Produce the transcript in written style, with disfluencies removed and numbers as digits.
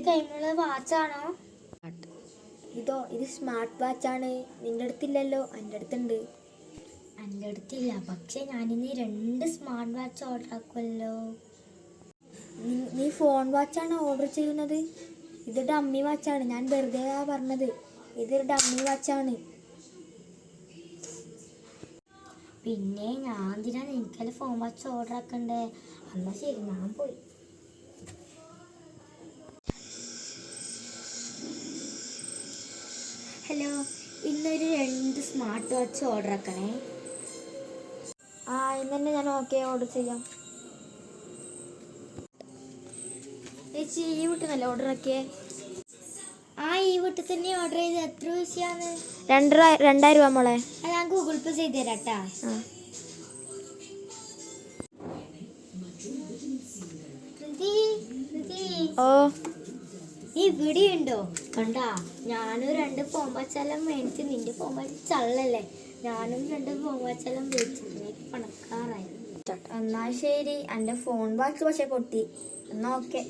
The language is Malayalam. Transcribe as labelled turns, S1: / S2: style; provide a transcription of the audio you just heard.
S1: കയ്യിലുള്ള വാച്ചാണോ?
S2: ഇത് സ്മാർട്ട് വാച്ചാണ്. നിന്റെ അടുത്തില്ലല്ലോ? എൻ്റെ അടുത്തുണ്ട്.
S1: എൻ്റെ അടുത്തില്ല, പക്ഷെ ഞാനിന്ന് 2 സ്മാർട്ട് വാച്ച് ഓർഡർ ആക്കുമല്ലോ.
S2: നീ ഫോൺ വാച്ചാണ് ഓർഡർ ചെയ്യുന്നത്? ഇത് ഡമ്മി വാച്ചാണ്. ഞാൻ വെറുതെ പറഞ്ഞത്. ഇതൊരു ഡമ്മി വാച്ചാണ്.
S1: പിന്നെ ഞാൻ എന്തിനാ നിനക്കല്ല ഫോൺ വാച്ച് ഓർഡർ ആക്കണ്ടേ? എന്നാ ശരി, ഞാൻ പോയി. ഹലോ, ഇന്നൊരു 2 സ്മാർട്ട് വാച്ച് ഓർഡർ ആക്കണേ.
S2: ഇന്ന് തന്നെ ഞാൻ ഓർഡർ ചെയ്യാം. ചേച്ചി, ഈ വീട്ടിൽ ഓർഡർ ആക്കിയേ?
S1: ഈ വീട്ടിൽ തന്നെ ഓർഡർ ചെയ്ത്. എത്ര പൈസയാണ്?
S2: 2000 രൂപ മോളെ.
S1: ഞാൻ ഗൂഗിൾ പേ ചെയ്ത് തരാട്ടാ. നീ ഇവിടെ ഉണ്ടോ? കണ്ടാ, ഞാനും 2 ഫോൺ വാച്ചെല്ലാം മേടിച്ച്. നിന്റെ ഫോൺ വാച്ച് ചള്ളല്ലേ? ഞാനും 2 ഫോൺ വാച്ചെല്ലാം മേടിച്ചിട്ട് പണക്കാറായി.
S2: എന്നാ ശരി, എൻ്റെ ഫോൺ വാച്ച് പക്ഷെ പൊട്ടി. എന്നാ ഓക്കെ.